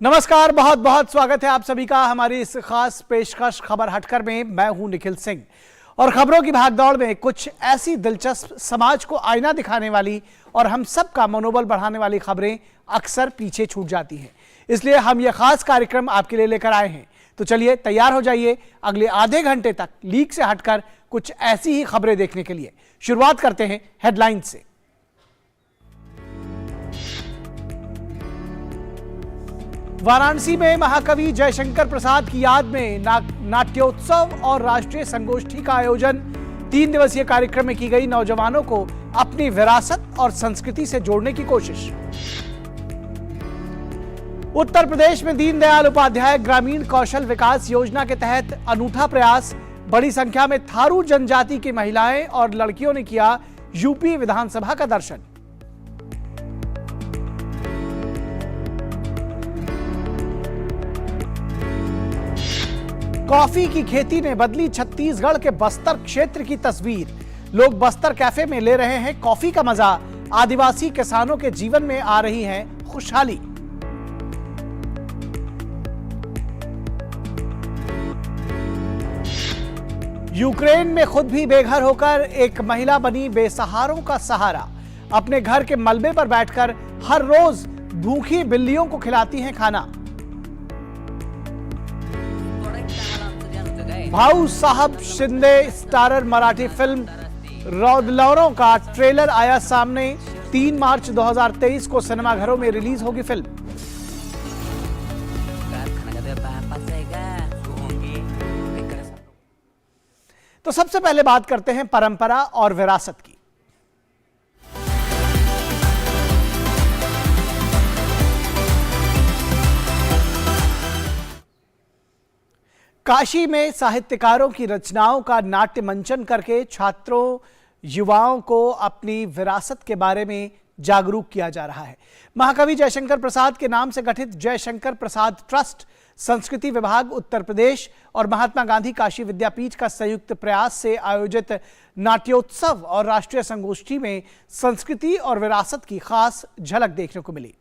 नमस्कार, बहुत बहुत स्वागत है आप सभी का हमारी इस खास पेशकश खबर हटकर में। मैं हूं निखिल सिंह और खबरों की भागदौड़ में कुछ ऐसी दिलचस्प, समाज को आईना दिखाने वाली और हम सब का मनोबल बढ़ाने वाली खबरें अक्सर पीछे छूट जाती हैं। इसलिए हम यह खास कार्यक्रम आपके लिए लेकर आए हैं। तो चलिए तैयार हो जाइए अगले आधे घंटे तक लीक से हटकर कुछ ऐसी ही खबरें देखने के लिए। शुरुआत करते हैं हेडलाइन से। वाराणसी में महाकवि जयशंकर प्रसाद की याद में नाट्योत्सव और राष्ट्रीय संगोष्ठी का आयोजन। 3 दिवसीय कार्यक्रम में की गई नौजवानों को अपनी विरासत और संस्कृति से जोड़ने की कोशिश। उत्तर प्रदेश में दीनदयाल उपाध्याय ग्रामीण कौशल विकास योजना के तहत अनूठा प्रयास। बड़ी संख्या में थारू जनजाति की महिलाएं और लड़कियों ने किया यूपी विधानसभा का दर्शन। कॉफी की खेती ने बदली छत्तीसगढ़ के बस्तर क्षेत्र की तस्वीर। लोग बस्तर कैफे में ले रहे हैं कॉफी का मजा। आदिवासी किसानों के जीवन में आ रही है खुशहाली। यूक्रेन में खुद भी बेघर होकर एक महिला बनी बेसहारों का सहारा। अपने घर के मलबे पर बैठकर हर रोज भूखी बिल्लियों को खिलाती हैं खाना। भाऊ साहब शिंदे स्टारर मराठी फिल्म रौदलौरों का ट्रेलर आया सामने। 3 मार्च 2023 को सिनेमाघरों में रिलीज होगी फिल्म। तो सबसे पहले बात करते हैं परंपरा और विरासत की। काशी में साहित्यकारों की रचनाओं का नाट्य मंचन करके छात्रों, युवाओं को अपनी विरासत के बारे में जागरूक किया जा रहा है। महाकवि जयशंकर प्रसाद के नाम से गठित जयशंकर प्रसाद ट्रस्ट, संस्कृति विभाग उत्तर प्रदेश और महात्मा गांधी काशी विद्यापीठ का संयुक्त प्रयास से आयोजित नाट्योत्सव और राष्ट्रीय संगोष्ठी में संस्कृति और विरासत की खास झलक देखने को मिली।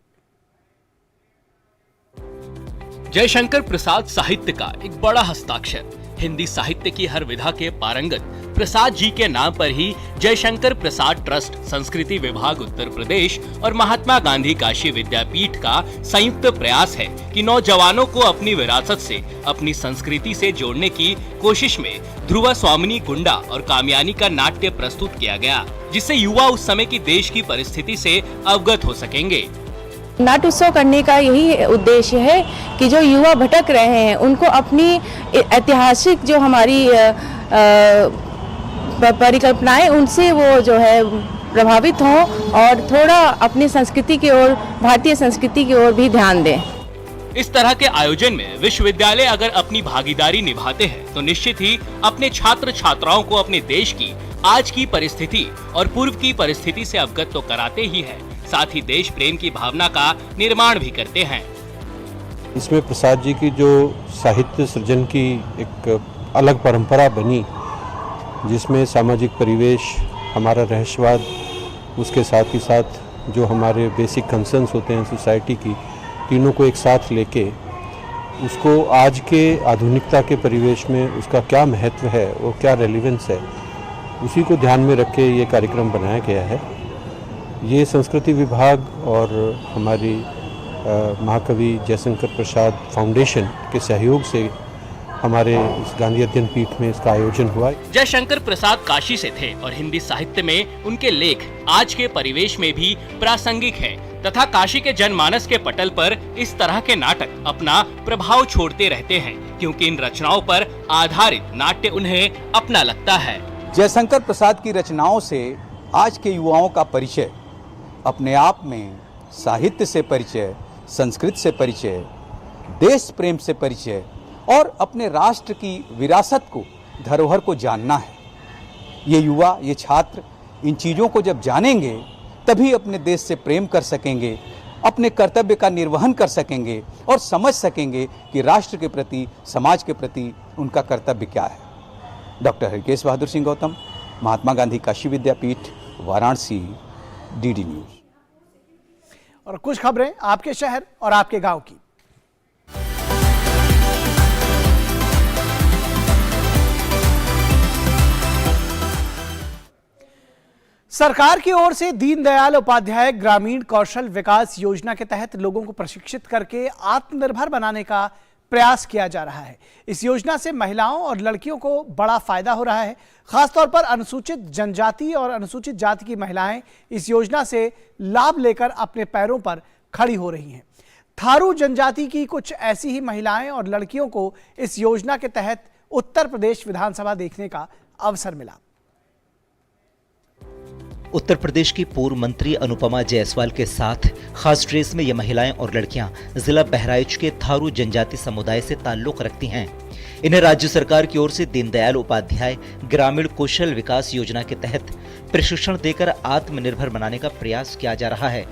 जयशंकर प्रसाद साहित्य का एक बड़ा हस्ताक्षर। हिंदी साहित्य की हर विधा के पारंगत प्रसाद जी के नाम पर ही जयशंकर प्रसाद ट्रस्ट, संस्कृति विभाग उत्तर प्रदेश और महात्मा गांधी काशी विद्यापीठ का संयुक्त प्रयास है कि नौजवानों को अपनी विरासत से, अपनी संस्कृति से जोड़ने की कोशिश में ध्रुवा स्वामिनी गुंडा और कामयानी का नाट्य प्रस्तुत किया गया, जिससे युवा उस समय की देश की परिस्थिति से अवगत हो सकेंगे। नाट्य उत्सव करने का यही उद्देश्य है कि जो युवा भटक रहे हैं उनको अपनी ऐतिहासिक जो हमारी परिकल्पनाएं उनसे वो जो है प्रभावित हों और थोड़ा अपनी संस्कृति की ओर, भारतीय संस्कृति की ओर भी ध्यान दें। इस तरह के आयोजन में विश्वविद्यालय अगर अपनी भागीदारी निभाते हैं तो निश्चित ही अपने छात्र छात्राओं को अपने देश की आज की परिस्थिति और पूर्व की परिस्थिति से अवगत तो कराते ही है, साथ ही देश प्रेम की भावना का निर्माण भी करते हैं। इसमें प्रसाद जी की जो साहित्य सृजन की एक अलग परंपरा बनी, जिसमें सामाजिक परिवेश, हमारा रहस्यवाद, उसके साथ ही साथ जो हमारे बेसिक कंसर्न्स होते हैं सोसाइटी की, तीनों को एक साथ लेके उसको आज के आधुनिकता के परिवेश में उसका क्या महत्व है और क्या रेलिवेंस है, उसी को ध्यान में रख के ये कार्यक्रम बनाया गया है। ये संस्कृति विभाग और हमारी महाकवि जयशंकर प्रसाद फाउंडेशन के सहयोग से हमारे इस गांधी अध्ययन पीठ में इसका आयोजन हुआ। जयशंकर प्रसाद काशी से थे और हिंदी साहित्य में उनके लेख आज के परिवेश में भी प्रासंगिक है तथा काशी के जनमानस के पटल पर इस तरह के नाटक अपना प्रभाव छोड़ते रहते हैं, क्योंकि इन रचनाओं पर आधारित नाट्य उन्हें अपना लगता है। जयशंकर प्रसाद की रचनाओं से आज के युवाओं का परिचय अपने आप में साहित्य से परिचय, संस्कृत से परिचय, देश प्रेम से परिचय और अपने राष्ट्र की विरासत को, धरोहर को जानना है। ये युवा, ये छात्र इन चीज़ों को जब जानेंगे तभी अपने देश से प्रेम कर सकेंगे, अपने कर्तव्य का निर्वहन कर सकेंगे और समझ सकेंगे कि राष्ट्र के प्रति, समाज के प्रति उनका कर्तव्य क्या है। डॉक्टर हरकेश बहादुर सिंह गौतम, महात्मा गांधी काशी विद्यापीठ, वाराणसी, डीडी न्यूज। और कुछ खबरें आपके शहर और आपके गांव की। सरकार की ओर से दीनदयाल उपाध्याय ग्रामीण कौशल विकास योजना के तहत लोगों को प्रशिक्षित करके आत्मनिर्भर बनाने का प्रयास किया जा रहा है। इस योजना से महिलाओं और लड़कियों को बड़ा फायदा हो रहा है। खासतौर पर अनुसूचित जनजाति और अनुसूचित जाति की महिलाएं इस योजना से लाभ लेकर अपने पैरों पर खड़ी हो रही हैं। थारू जनजाति की कुछ ऐसी ही महिलाएं और लड़कियों को इस योजना के तहत उत्तर प्रदेश विधानसभा देखने का अवसर मिला। उत्तर प्रदेश की पूर्व मंत्री अनुपमा जायसवाल के साथ खास ड्रेस में ये महिलाएं और लड़कियां जिला बहराइच के थारू जनजाति समुदाय से ताल्लुक रखती हैं। इन्हें राज्य सरकार की ओर से दीनदयाल उपाध्याय ग्रामीण कौशल विकास योजना के तहत प्रशिक्षण देकर आत्मनिर्भर बनाने का प्रयास किया जा रहा है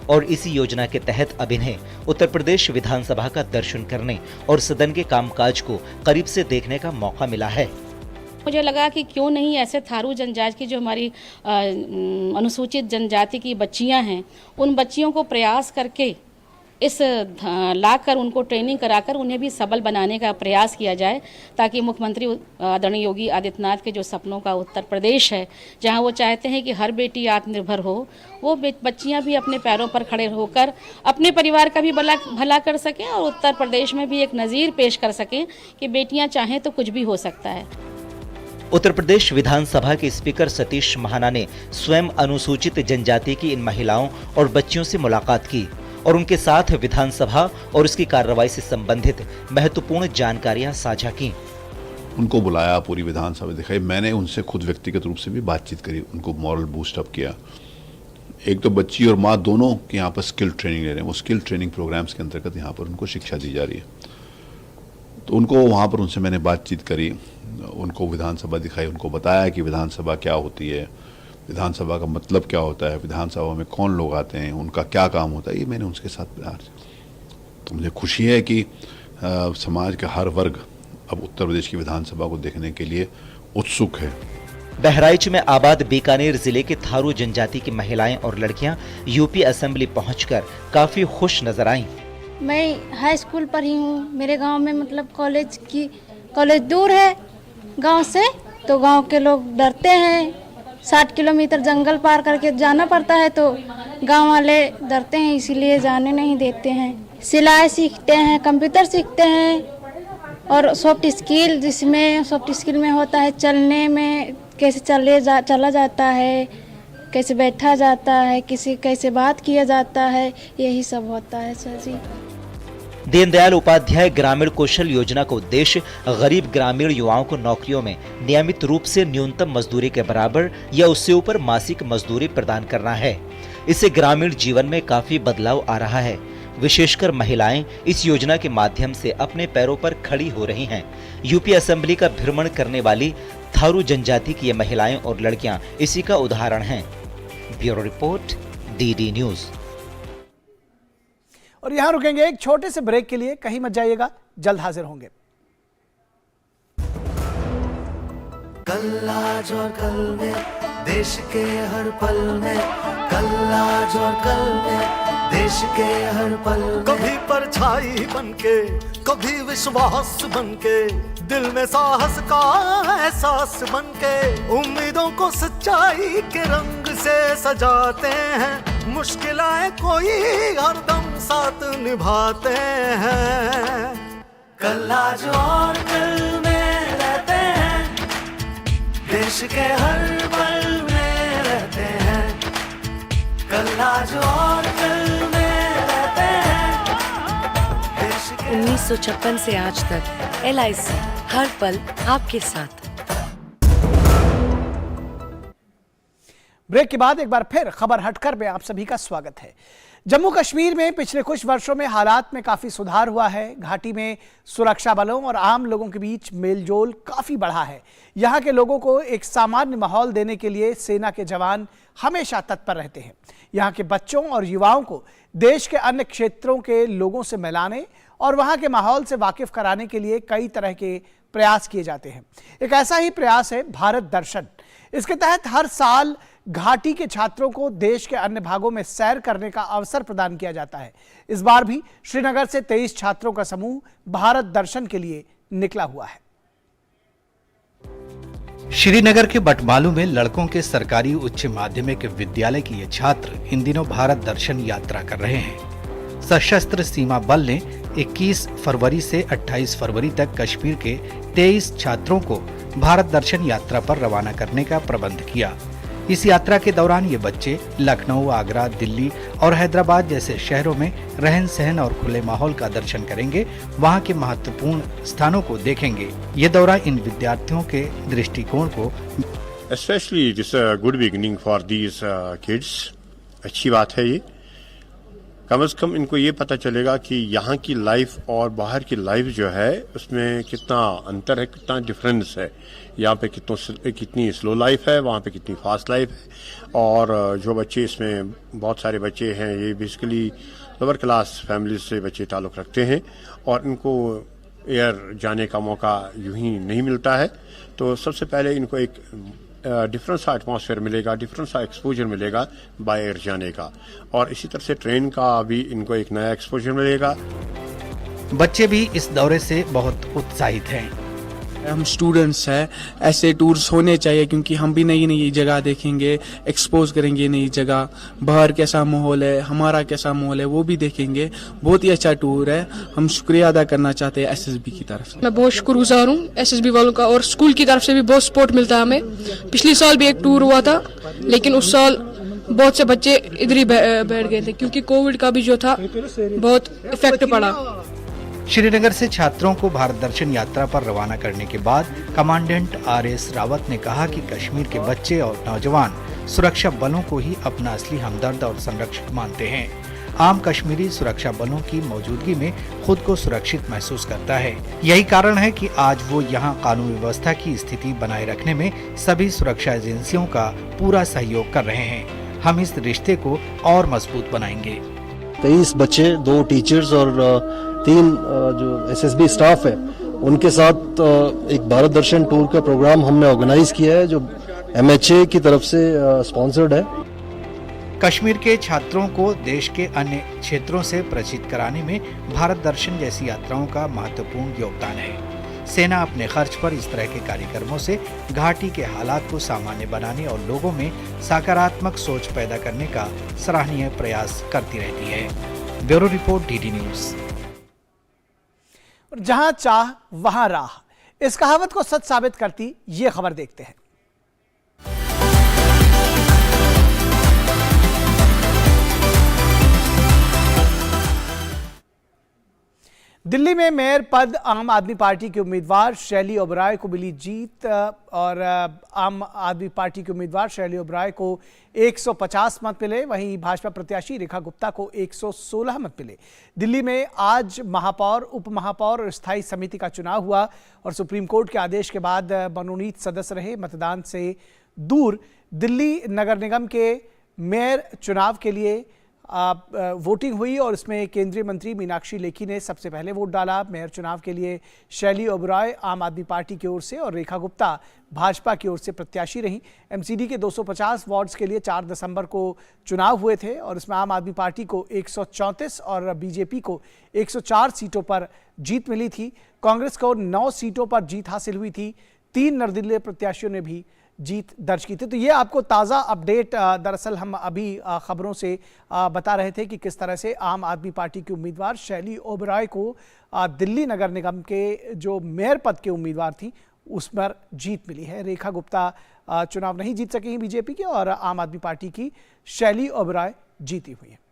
और इसी योजना के तहत अब इन्हें उत्तर प्रदेश विधानसभा का दर्शन करने और सदन के कामकाज को करीब से देखने का मौका मिला है। मुझे लगा कि क्यों नहीं ऐसे थारू जनजाति की जो हमारी अनुसूचित जनजाति की बच्चियां हैं, उन बच्चियों को प्रयास करके इस लाकर उनको ट्रेनिंग कराकर उन्हें भी सबल बनाने का प्रयास किया जाए, ताकि मुख्यमंत्री आदरणीय योगी आदित्यनाथ के जो सपनों का उत्तर प्रदेश है, जहां वो चाहते हैं कि हर बेटी आत्मनिर्भर हो, वो बच्चियां भी अपने पैरों पर खड़े होकर अपने परिवार का भी भला कर सकें और उत्तर प्रदेश में भी एक नज़ीर पेश कर सकें कि बेटियां चाहें तो कुछ भी हो सकता है। उत्तर प्रदेश विधानसभा के स्पीकर सतीश महाना ने स्वयं अनुसूचित जनजाति की इन महिलाओं और बच्चियों से मुलाकात की और उनके साथ विधानसभा और उसकी कार्रवाई से संबंधित महत्वपूर्ण जानकारियां साझा की। उनको बुलाया, पूरी विधानसभा दिखाई। मैंने उनसे खुद व्यक्तिगत रूप से भी बातचीत करी, उनको मॉरल बूस्ट अप किया। एक तो बच्ची और माँ दोनों के यहाँ पर स्किल ट्रेनिंग ले रहे हैं, वो स्किल ट्रेनिंग प्रोग्राम्स के अंतर्गत यहाँ पर उनको शिक्षा दी जा रही है। तो उनको वहाँ पर उनसे मैंने बातचीत करी, उनको विधानसभा दिखाई, उनको बताया कि विधानसभा क्या होती है, विधानसभा का मतलब क्या होता है, विधानसभा में कौन लोग आते हैं, उनका क्या काम होता है। ये मैंने उनके साथ तो मुझे खुशी है कि समाज का हर वर्ग अब उत्तर प्रदेश की विधानसभा को देखने के लिए उत्सुक है। बहराइच में आबाद बीकानेर जिले के थारू जनजाति की महिलाएं और लड़कियां यूपी असेंबली पहुंचकर काफी खुश नजर आईं। मैं हाई स्कूल पर ही हूँ। मेरे गांव में मतलब कॉलेज दूर है गांव से, तो गांव के लोग डरते हैं। 60 किलोमीटर जंगल पार करके जाना पड़ता है, तो गांव वाले डरते हैं, इसीलिए जाने नहीं देते हैं। सिलाई सीखते हैं, कंप्यूटर सीखते हैं और सॉफ्ट स्किल, जिसमें सॉफ्ट स्किल में होता है चलने में, कैसे चला जाता है, कैसे बैठा जाता है, कैसे बात किया जाता है, यही सब होता है सर जी। दीनदयाल उपाध्याय ग्रामीण कौशल योजना का उद्देश्य गरीब ग्रामीण युवाओं को नौकरियों में नियमित रूप से न्यूनतम मजदूरी के बराबर या उससे ऊपर मासिक मजदूरी प्रदान करना है। इससे ग्रामीण जीवन में काफी बदलाव आ रहा है। विशेषकर महिलाएं इस योजना के माध्यम से अपने पैरों पर खड़ी हो रही हैं। यूपी असेंबली का भ्रमण करने वाली थारू जनजाति की ये महिलाएं और लड़कियां इसी का उदाहरण हैं। Bureau report, DD news. और यहां रुकेंगे एक छोटे से ब्रेक के लिए, कहीं मत जाइएगा, जल्द हाजिर होंगे। कल आज और कल में देश के हर पल में, कल आज और कल में देश के हर पल में, कभी परछाई बनके, कभी विश्वास बनके, दिल में साहस का एहसास बनके, उम्मीदों को सच्चाई के रंग से सजाते हैं। मुश्किलें कोई हरदम साथ निभाते हैं। कल आज और कल में रहते हैं, देश के हर पल में रहते हैं। कल आज और कल में रहते हैं, देश के 1956 से आज तक LIC हर पल आपके साथ। ब्रेक के बाद एक बार फिर खबर हटकर में आप सभी का स्वागत है। जम्मू कश्मीर में पिछले कुछ वर्षों में हालात में काफी सुधार हुआ है। घाटी में सुरक्षा बलों और आम लोगों के बीच मेलजोल काफी बढ़ा है। यहाँ के लोगों को एक सामान्य माहौल देने के लिए सेना के जवान हमेशा तत्पर रहते हैं। यहाँ के बच्चों और युवाओं को देश के अन्य क्षेत्रों के लोगों से मिलाने और वहाँ के माहौल से वाकिफ कराने के लिए कई तरह के प्रयास किए जाते हैं। एक ऐसा ही प्रयास है भारत दर्शन। इसके तहत हर साल घाटी के छात्रों को देश के अन्य भागों में सैर करने का अवसर प्रदान किया जाता है। इस बार भी श्रीनगर से 23 छात्रों का समूह भारत दर्शन के लिए निकला हुआ है। श्रीनगर के बटमालू में लड़कों के सरकारी उच्च माध्यमिक विद्यालय के ये छात्र इन दिनों भारत दर्शन यात्रा कर रहे हैं। सशस्त्र सीमा बल ने 21 फरवरी से 28 फरवरी तक कश्मीर के 23 छात्रों को भारत दर्शन यात्रा पर रवाना करने का प्रबंध किया। इस यात्रा के दौरान ये बच्चे लखनऊ, आगरा, दिल्ली और हैदराबाद जैसे शहरों में रहन सहन और खुले माहौल का दर्शन करेंगे, वहाँ के महत्वपूर्ण स्थानों को देखेंगे। ये दौरा इन विद्यार्थियों के दृष्टिकोण को Especially this good beginning for these kids। अच्छी बात है ये। कम से कम इनको ये पता चलेगा कि यहाँ की लाइफ और बाहर की लाइफ जो है उसमें कितना अंतर है, कितना डिफरेंस है। यहाँ पे कितनी स्लो लाइफ है, वहाँ पे कितनी फास्ट लाइफ है। और जो बच्चे इसमें बहुत सारे बच्चे हैं ये बेसिकली लोअर क्लास फैमिली से बच्चे ताल्लुक़ रखते हैं और इनको एयर जाने का मौका यूं ही नहीं मिलता है। तो सबसे पहले इनको एक डिफरेंट सा एटमॉस्फेयर मिलेगा, डिफरेंट सा एक्सपोजर मिलेगा बाय एयर जाने का, और इसी तरह से ट्रेन का भी इनको एक नया एक्सपोजर मिलेगा। बच्चे भी इस दौरे से बहुत उत्साहित हैं। हम स्टूडेंट्स हैं, ऐसे टूर्स होने चाहिए क्योंकि हम भी नई नई जगह देखेंगे, एक्सपोज करेंगे नई जगह, बाहर कैसा माहौल है, हमारा कैसा माहौल है वो भी देखेंगे। बहुत ही अच्छा टूर है। हम शुक्रिया अदा करना चाहते हैं एसएसबी की तरफ से। मैं बहुत शुक्रगुजार हूँ एसएसबी वालों का, और स्कूल की तरफ से भी बहुत सपोर्ट मिलता है हमें। पिछले साल भी एक टूर हुआ था लेकिन उस साल बहुत से बच्चे इधर ही बैठ गए थे क्योंकि कोविड का भी जो था बहुत इफेक्ट पड़ा। श्रीनगर से छात्रों को भारत दर्शन यात्रा पर रवाना करने के बाद कमांडेंट आरएस रावत ने कहा कि कश्मीर के बच्चे और नौजवान सुरक्षा बलों को ही अपना असली हमदर्द और संरक्षक मानते हैं। आम कश्मीरी सुरक्षा बलों की मौजूदगी में खुद को सुरक्षित महसूस करता है। यही कारण है कि आज वो यहाँ कानून व्यवस्था की स्थिति बनाए रखने में सभी सुरक्षा एजेंसियों का पूरा सहयोग कर रहे हैं। हम इस रिश्ते को और मजबूत बनाएंगे। 23 बच्चे, 2 टीचर्स और 3 जो एसएसबी स्टाफ है उनके साथ एक भारत दर्शन टूर का प्रोग्राम हमने ऑर्गेनाइज किया है जो एमएचए की तरफ से स्पॉन्सर्ड है। कश्मीर के छात्रों को देश के अन्य क्षेत्रों से परिचित कराने में भारत दर्शन जैसी यात्राओं का महत्वपूर्ण योगदान है। सेना अपने खर्च पर इस तरह के कार्यक्रमों से घाटी के हालात को सामान्य बनाने और लोगों में सकारात्मक सोच पैदा करने का सराहनीय प्रयास करती रहती है। Bureau report, DD news. जहां चाह वहां राह, इस कहावत को सच साबित करती ये खबर देखते हैं। दिल्ली में मेयर पद आम आदमी पार्टी के उम्मीदवार शैली ओबराय को मिली जीत और आम आदमी पार्टी के उम्मीदवार शैली ओबराय को 150 मत मिले, वहीं भाजपा प्रत्याशी रेखा गुप्ता को 116 मत मिले। दिल्ली में आज महापौर, उप महापौर और स्थायी समिति का चुनाव हुआ और सुप्रीम कोर्ट के आदेश के बाद मनोनीत सदस्य रहे मतदान से दूर दिल्ली नगर निगम के मेयर चुनाव के लिए वोटिंग हुई और इसमें केंद्रीय मंत्री मीनाक्षी लेखी ने सबसे पहले वोट डाला। मेयर चुनाव के लिए शैली ओबराय आम आदमी पार्टी की ओर से और रेखा गुप्ता भाजपा की ओर से प्रत्याशी रहीं। एमसीडी के 250 वार्ड्स के लिए 4 दिसंबर को चुनाव हुए थे और इसमें आम आदमी पार्टी को 134 और बीजेपी को 104 सीटों पर जीत मिली थी। कांग्रेस को 9 सीटों पर जीत हासिल हुई थी। 3 निर्दलीय प्रत्याशियों ने भी जीत दर्ज की थी। तो ये आपको ताज़ा अपडेट दरअसल हम अभी खबरों से बता रहे थे कि किस तरह से आम आदमी पार्टी के उम्मीदवार शैली ओबराय को दिल्ली नगर निगम के जो मेयर पद के उम्मीदवार थी उस पर जीत मिली है। रेखा गुप्ता चुनाव नहीं जीत सकी हैं बीजेपी के और आम आदमी पार्टी की शैली ओबराय जीती हुई है।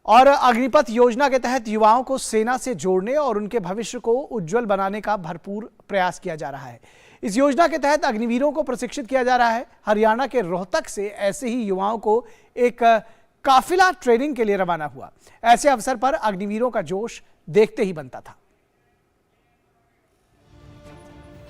और अग्निपथ योजना के तहत युवाओं को सेना से जोड़ने और उनके भविष्य को उज्जवल बनाने का भरपूर प्रयास किया जा रहा है। इस योजना के तहत अग्निवीरों को प्रशिक्षित किया जा रहा है। हरियाणा के रोहतक से ऐसे ही युवाओं को एक काफिला ट्रेनिंग के लिए रवाना हुआ। ऐसे अवसर पर अग्निवीरों का जोश देखते ही बनता था।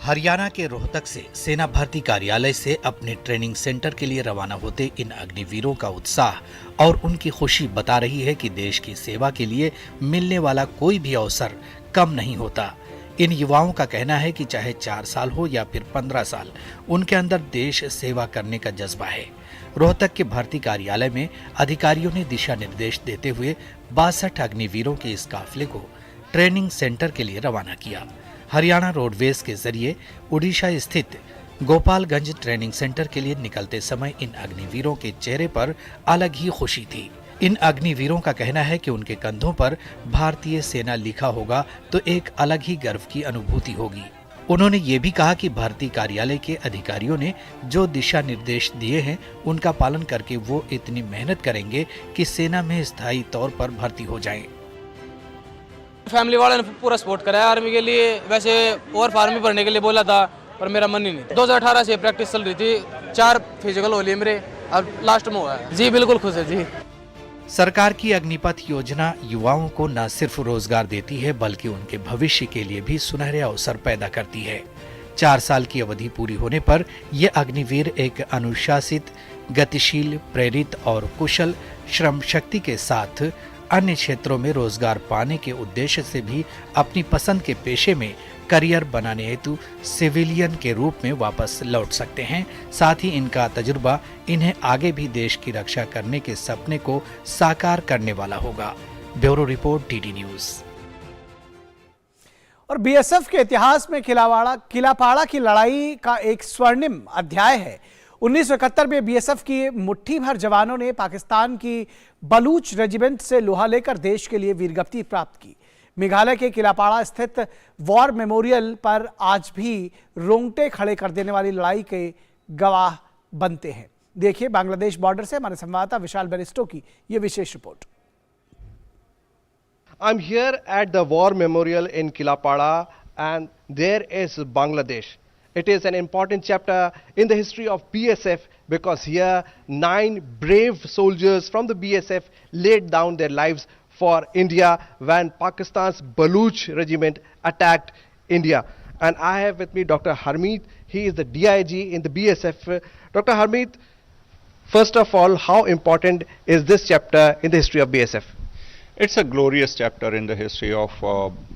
हरियाणा के रोहतक से सेना भर्ती कार्यालय से अपने ट्रेनिंग सेंटर के लिए रवाना होते इन अग्निवीरों का उत्साह और उनकी खुशी बता रही है कि देश की सेवा के लिए मिलने वाला कोई भी अवसर कम नहीं होता। इन युवाओं का कहना है कि चाहे 4 साल हो या फिर 15 साल, उनके अंदर देश सेवा करने का जज्बा है। रोहतक के भर्ती कार्यालय में अधिकारियों ने दिशा निर्देश देते हुए 62 अग्निवीरों के इस काफिले को ट्रेनिंग सेंटर के लिए रवाना किया। हरियाणा रोडवेज के जरिए उड़ीसा स्थित गोपालगंज ट्रेनिंग सेंटर के लिए निकलते समय इन अग्निवीरों के चेहरे पर अलग ही खुशी थी। इन अग्निवीरों का कहना है कि उनके कंधों पर भारतीय सेना लिखा होगा तो एक अलग ही गर्व की अनुभूति होगी। उन्होंने ये भी कहा कि भर्ती कार्यालय के अधिकारियों ने जो दिशा निर्देश दिए हैं उनका पालन करके वो इतनी मेहनत करेंगे कि सेना में स्थायी तौर पर भर्ती हो जाएं। फैमिली वालों ने पूरा सपोर्ट करा है आर्मी के लिए। वैसे और फार्म भरने के लिए बोला था पर मेरा मन ही नहीं था। 2018 से प्रैक्टिस चल रही थी, 4 फिजिकल हो लिए मेरे, अब लास्ट में हुआ है। जी बिल्कुल खुश है जी। सरकार की अग्निपथ योजना युवाओं को न सिर्फ रोजगार देती है बल्कि उनके भविष्य के लिए भी सुनहरे अवसर पैदा करती है। 4 साल की अवधि पूरी होने पर ये अग्निवीर एक अनुशासित, गतिशील, प्रेरित और कुशल श्रम शक्ति के साथ अन्य क्षेत्रों में रोजगार पाने के उद्देश्य से भी अपनी पसंद के पेशे में करियर बनाने हेतु सिविलियन के रूप में वापस लौट सकते हैं। साथ ही इनका तजुर्बा इन्हें आगे भी देश की रक्षा करने के सपने को साकार करने वाला होगा। Bureau report, DD news. और बीएसएफ के इतिहास में किलापाड़ा की लड़ाई का एक स्वर्णिम अध्याय है। 1971 में बीएसएफ की मुट्ठी भर जवानों ने पाकिस्तान की बलूच रेजिमेंट से लोहा लेकर देश के लिए वीरगति प्राप्त की। मेघालय के किलापाड़ा स्थित वॉर मेमोरियल पर आज भी रोंगटे खड़े कर देने वाली लड़ाई के गवाह बनते हैं। देखिए बांग्लादेश बॉर्डर से हमारे संवाददाता विशाल बेरिस्टो की यह विशेष report. I'm here at the war memorial in Kilapada and there is Bangladesh. It is an important chapter in the history of BSF because here 9 brave soldiers from the BSF laid down their lives for India when Pakistan's Baluch regiment attacked India. And I have with me Dr. Harmeet. He is the DIG in the BSF. Dr. Harmeet, first of all, how important is this chapter in the history of BSF? It's a glorious chapter in the history of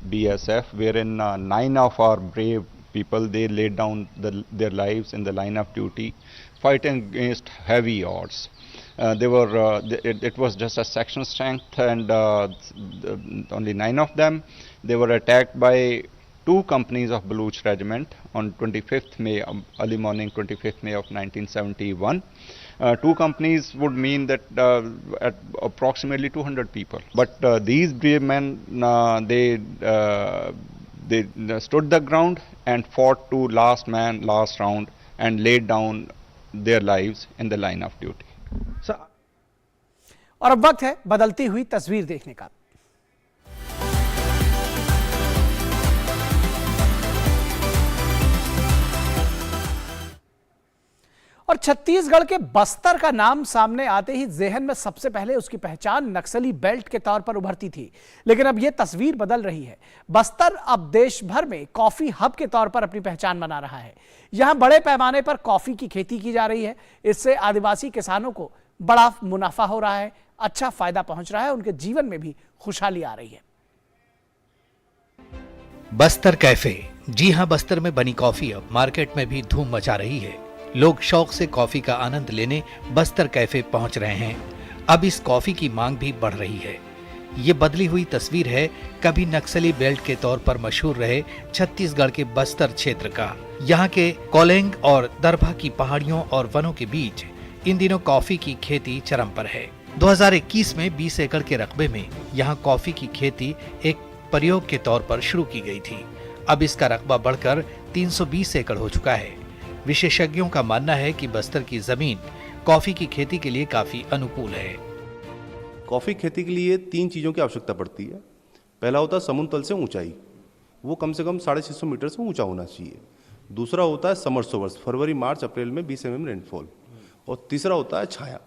BSF, wherein 9 of our brave people, they laid down their lives in the line of duty, fighting against heavy odds. It was just a section strength, and only 9 of them. They were attacked by 2 companies of Baluch regiment on 25th May, early morning 25th May of 1971. 2 companies would mean that at approximately 200 people. But these brave men, they stood the ground and fought to last man, last round, and laid down their lives in the line of duty. और अब वक्त है बदलती हुई तस्वीर देखने का। और छत्तीसगढ़ के बस्तर का नाम सामने आते ही ज़हन में सबसे पहले उसकी पहचान नक्सली बेल्ट के तौर पर उभरती थी, लेकिन अब यह तस्वीर बदल रही है। बस्तर अब देश भर में कॉफी हब के तौर पर अपनी पहचान बना रहा है। यहां बड़े पैमाने पर कॉफी की खेती की जा रही है। इससे आदिवासी किसानों को बड़ा मुनाफा हो रहा है, अच्छा फायदा पहुंच रहा है, उनके जीवन में भी खुशहाली आ रही है। बस्तर कैफे, जी हां, बस्तर में बनी कॉफी अब मार्केट में भी धूम मचा रही है। लोग शौक से कॉफी का आनंद लेने बस्तर कैफे पहुंच रहे हैं। अब इस कॉफी की मांग भी बढ़ रही है। ये बदली हुई तस्वीर है कभी नक्सली बेल्ट के तौर पर मशहूर रहे छत्तीसगढ़ के बस्तर क्षेत्र का। यहाँ के कोलेंग और दरभा की पहाड़ियों और वनों के बीच इन दिनों कॉफी की खेती चरम पर है। 2021 में 20 एकड़ के रकबे में यहाँ कॉफी की खेती एक प्रयोग के तौर पर शुरू की गई थी। अब इसका रकबा बढ़कर 320 एकड़ हो चुका है। विशेषज्ञों का मानना है कि बस्तर की जमीन कॉफी की खेती के लिए काफी अनुकूल है। कॉफी खेती के लिए 3 चीजों की आवश्यकता पड़ती है। पहला होता है समुद्र तल से ऊंचाई, वो कम से कम 650 मीटर से ऊंचा होना चाहिए। दूसरा होता है समर सोवर्स, फरवरी मार्च अप्रैल में 20 mm रेनफॉल। और तीसरा होता है छाया।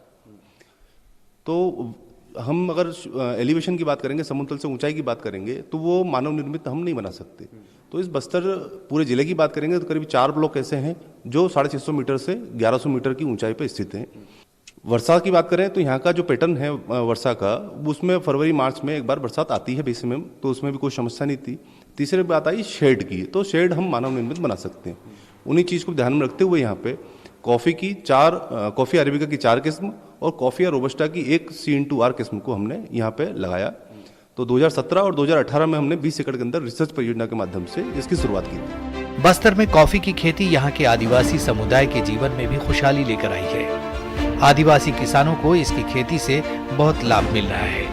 तो हम अगर एलिवेशन की बात करेंगे, समुद्र तल से ऊंचाई की बात करेंगे, तो वो मानव निर्मित हम नहीं बना सकते। तो इस बस्तर पूरे जिले की बात करेंगे तो करीब 4 ब्लॉक ऐसे हैं जो 650 मीटर से 1100 मीटर की ऊंचाई पर स्थित हैं। वर्षा की बात करें तो यहाँ का जो पैटर्न है वर्षा का, उसमें फरवरी मार्च में एक बार बरसात आती है 20 mm, तो उसमें भी कोई समस्या नहीं थी। तीसरी बात आई शेड की, तो शेड हम मानव निर्मित बना सकते हैं। उन्हीं चीज़ को ध्यान में रखते हुए यहाँ पे कॉफ़ी की कॉफ़ी अरेबिका की 4 किस्म और कॉफ़ी या रोबस्टा की एक C/R किस्म को हमने यहाँ पे लगाया। तो 2017 और 2018 में हमने 20 एकड़ के अंदर रिसर्च परियोजना के माध्यम से इसकी शुरुआत की थी। बस्तर में कॉफी की खेती यहाँ के आदिवासी समुदाय के जीवन में भी खुशहाली लेकर आई है। आदिवासी किसानों को इसकी खेती से बहुत लाभ मिल रहा है।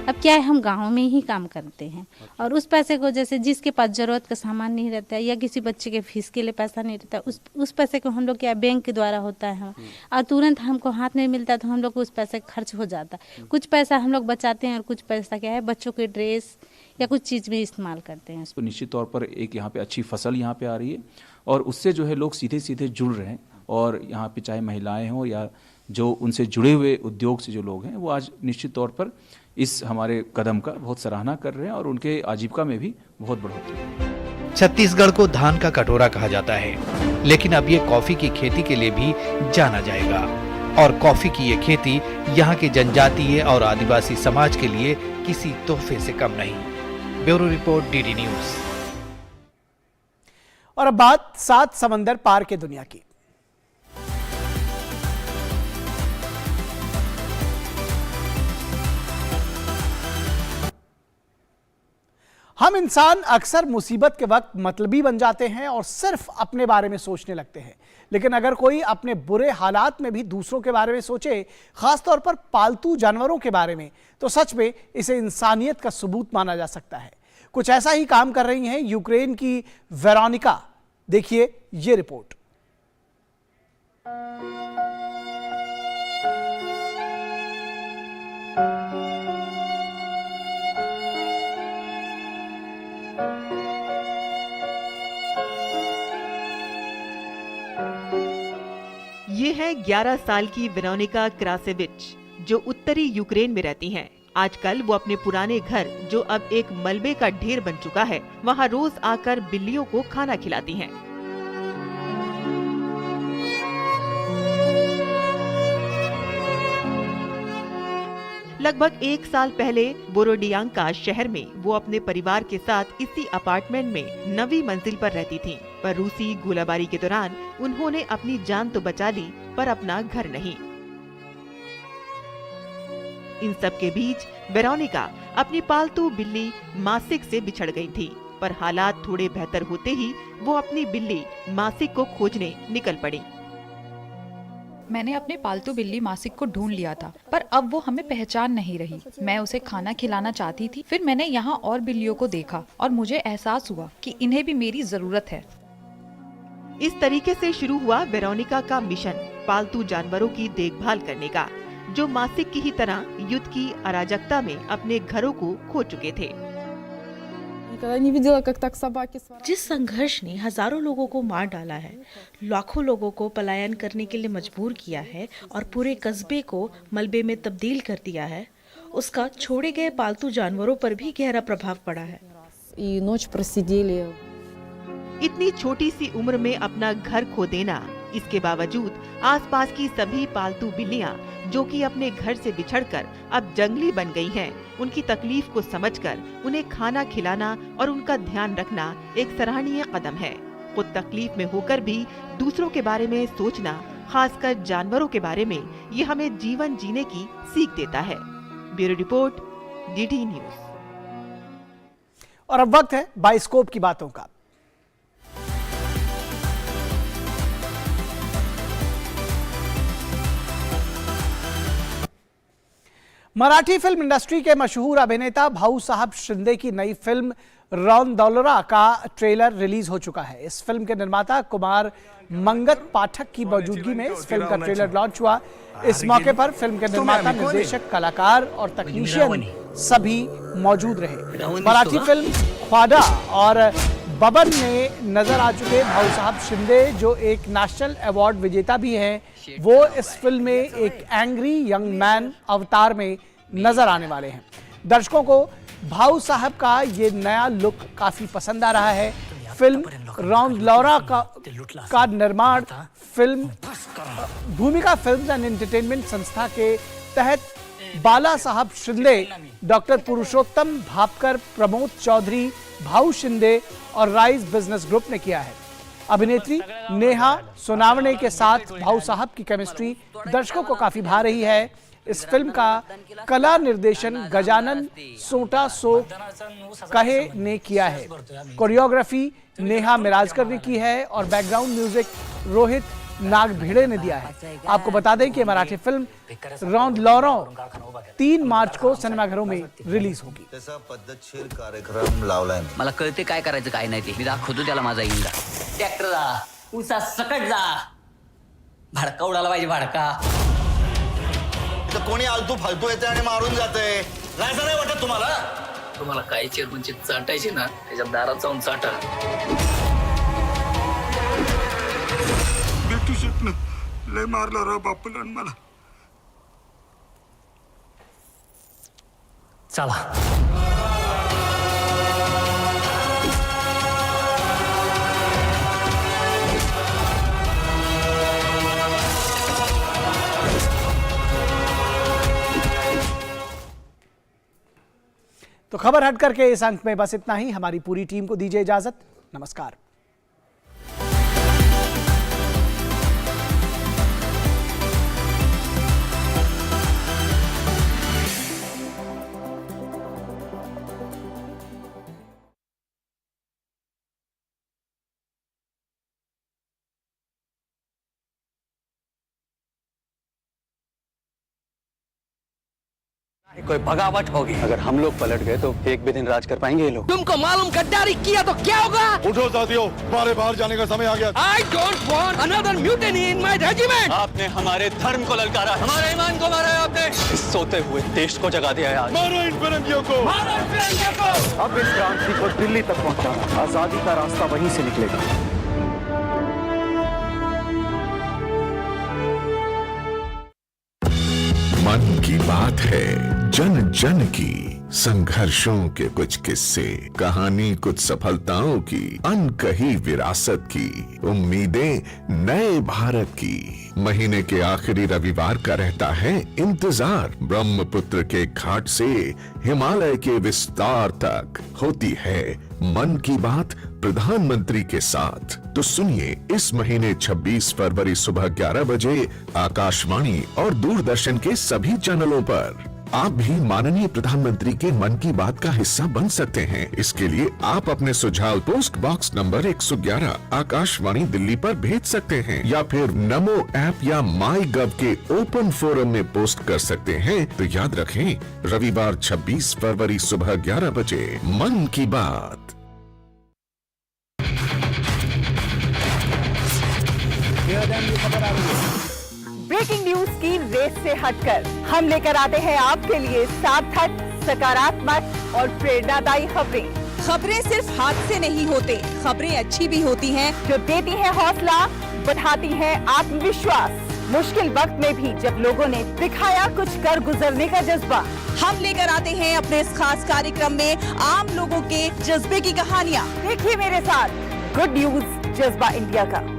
अब क्या है, हम गाँव में ही काम करते हैं और उस पैसे को, जैसे जिसके पास जरूरत का सामान नहीं रहता है या किसी बच्चे के फीस के लिए पैसा नहीं रहता, उस पैसे को हम लोग क्या बैंक के द्वारा होता है और तुरंत हमको हाथ में मिलता है, तो हम लोग को उस पैसे खर्च हो जाता है। कुछ पैसा हम लोग बचाते हैं और कुछ पैसा क्या है बच्चों के ड्रेस या कुछ चीज़ में इस्तेमाल करते हैं। तो निश्चित तौर पर एक यहाँ पे अच्छी फसल यहाँ पे आ रही है और उससे जो है लोग सीधे सीधे जुड़ रहे हैं और यहाँ पे चाहे महिलाएं हों या जो उनसे जुड़े हुए उद्योग से जो लोग हैं वो आज निश्चित तौर पर इस हमारे कदम का बहुत सराहना कर रहे हैं और उनके आजीविका में भी बहुत बढ़ोतरी है। छत्तीसगढ़ को धान का कटोरा कहा जाता है, लेकिन अब ये कॉफी की खेती के लिए भी जाना जाएगा और कॉफी की ये खेती यहाँ के जनजातीय और आदिवासी समाज के लिए किसी तोहफे से कम नहीं। Bureau report, DD news. और अब बात 7 समंदर पार के दुनिया की। हम इंसान अक्सर मुसीबत के वक्त मतलबी बन जाते हैं और सिर्फ अपने बारे में सोचने लगते हैं, लेकिन अगर कोई अपने बुरे हालात में भी दूसरों के बारे में सोचे, खासतौर पर पालतू जानवरों के बारे में, तो सच में इसे इंसानियत का सबूत माना जा सकता है। कुछ ऐसा ही काम कर रही हैं यूक्रेन की वेरोनिका। देखिए ये रिपोर्ट। ये है 11 साल की वेरोनिका क्रासेविच, जो उत्तरी यूक्रेन में रहती हैं। आजकल वो अपने पुराने घर, जो अब एक मलबे का ढेर बन चुका है, वहाँ रोज आकर बिल्लियों को खाना खिलाती हैं। लगभग 1 साल पहले बोरोडियांका शहर में वो अपने परिवार के साथ इसी अपार्टमेंट में 9वीं मंजिल पर रहती थीं। पर रूसी गोलाबारी के दौरान उन्होंने अपनी जान तो बचा ली, पर अपना घर नहीं। इन सब के बीच वेरोनिका अपनी पालतू बिल्ली मासिक से बिछड़ गई थी, पर हालात थोड़े बेहतर होते ही वो अपनी बिल्ली मासिक को खोजने निकल पड़ी। मैंने अपने पालतू बिल्ली मासिक को ढूंढ लिया था, पर अब वो हमें पहचान नहीं रही। मैं उसे खाना खिलाना चाहती थी, फिर मैंने यहाँ और बिल्लियों को देखा और मुझे एहसास हुआ कि इन्हें भी मेरी जरूरत है। इस तरीके से शुरू हुआ वेरोनिका का मिशन, पालतू जानवरों की देखभाल करने का, जो मासिक की ही तरह युद्ध की अराजकता में अपने घरों को खो चुके थे। जिस संघर्ष ने हजारों लोगों को मार डाला है, लाखों लोगों को पलायन करने के लिए मजबूर किया है और पूरे कस्बे को मलबे में तब्दील कर दिया है, उसका छोड़े गए पालतू जानवरों पर भी गहरा प्रभाव पड़ा है। इतनी छोटी सी उम्र में अपना घर खो देना, इसके बावजूद आसपास की सभी पालतू बिल्लियां, जो कि अपने घर से बिछड़कर अब जंगली बन गई हैं, उनकी तकलीफ को समझकर उन्हें खाना खिलाना और उनका ध्यान रखना एक सराहनीय कदम है। खुद तकलीफ में होकर भी दूसरों के बारे में सोचना, खासकर जानवरों के बारे में, ये हमें जीवन जीने की सीख देता है। Bureau report, DD news. और अब वक्त है बाइस्कोप की बातों का। मराठी फिल्म इंडस्ट्री के मशहूर अभिनेता भाऊ साहब शिंदे की नई फिल्म रौंदौलरा का ट्रेलर रिलीज हो चुका है। इस फिल्म के निर्माता कुमार मंगत पाठक की मौजूदगी में इस फिल्म का ट्रेलर लॉन्च हुआ। इस मौके पर फिल्म के निर्माता, निर्देशक, कलाकार और तकनीशियन सभी मौजूद रहे। मराठी फिल्म ख्वाडा और बबन में नजर आ चुके भाऊ साहब शिंदे, जो एक नेशनल अवार्ड विजेता भी हैं, वो इस फिल्म में एक एंग्री यंग मैन अवतार में नजर आने वाले हैं। दर्शकों को भाऊ साहब का ये नया लुक काफी पसंद आ रहा है। फिल्म रौंदौलरा का निर्माण फिल्म भूमिका फिल्म्स एंड एंटरटेनमेंट संस्था के तहत बाला साहब शिंदे, डॉक्टर पुरुषोत्तम भापकर, प्रमोद चौधरी, भाऊ शिंदे और राइज बिजनेस ग्रुप ने किया है। अभिनेत्री नेहा सोनावणे के साथ भाऊ साहब की केमिस्ट्री दर्शकों को काफी भा रही है। इस फिल्म का कला निर्देशन गजानन सोटा सो कहे ने किया है। कोरियोग्राफी नेहा मिराजकर ने की है और बैकग्राउंड म्यूजिक रोहित नागभिड़े ने दिया है। आपको बता दें कि ये मराठी फिल्म रौंद लॉरो 3 मार्च को सिनेमाघरों में रिलीज होगी। पद्धतशीर कार्यक्रम लावलाय मला कळते काय करायचं काय नाही ते मी दाखवतो त्याला माझा इंगा ट्रॅक्टर जा उसा सकट जा भडका उडाला पाहिजे भडका कोणी आलतू फालतू येते आणि मारून जाते लाजा नाही वाटत तुम्हाला काय चेअरमनची चाटायची ना त्याच्या दारात जाऊन चाटा भेटू शकणं लय मारला राव बापूला मला चला तो खबर हट करके इस अंक में बस इतना ही। हमारी पूरी टीम को दीजिए इजाजत। नमस्कार। कोई बगावट होगी। अगर हम लोग पलट गए तो एक भी दिन राज कर पाएंगे ये लोग। तुमको मालूम गद्दारी किया तो क्या होगा? उठो साथियों, हमारे बाहर जाने का समय आ गया। I don't want another mutiny in my regiment। आपने हमारे धर्म को ललकारा, हमारे ईमान को मारा है आपने। इस सोते हुए देश को जगा दिया है आज। मारो इन फिरंगियों को। मारो इन फिरंगियों को। अब इस क्रांति को दिल्ली तक पहुंचाना, आजादी का रास्ता वहीं से निकलेगा। मन की बात है जन जन की, संघर्षों के कुछ किस्से, कहानी कुछ सफलताओं की, अनकही विरासत की, उम्मीदें नए भारत की। महीने के आखिरी रविवार का रहता है इंतजार। ब्रह्मपुत्र के घाट से हिमालय के विस्तार तक होती है मन की बात प्रधानमंत्री के साथ। तो सुनिए इस महीने 26 फरवरी सुबह 11 बजे आकाशवाणी और दूरदर्शन के सभी चैनलों पर। आप भी माननीय प्रधानमंत्री के मन की बात का हिस्सा बन सकते हैं। इसके लिए आप अपने सुझाव post box number 111 Akashvani Delhi पर भेज सकते हैं या फिर नमो ऐप या माई गव के ओपन फोरम में पोस्ट कर सकते हैं। तो याद रखें, रविवार 26 फरवरी सुबह 11 बजे मन की बात। ब्रेकिंग न्यूज की रेस से हटकर हम लेकर आते हैं आपके लिए सार्थक, सकारात्मक और प्रेरणादायी खबरें। खबरें सिर्फ हाथ से नहीं होते, खबरें अच्छी भी होती हैं जो देती है हौसला, बढ़ाती है आत्मविश्वास। मुश्किल वक्त में भी जब लोगों ने दिखाया कुछ कर गुजरने का जज्बा, हम लेकर आते हैं अपने इस खास कार्यक्रम में आम लोगों के जज्बे की कहानियाँ। देखिए मेरे साथ गुड न्यूज जज्बा इंडिया का।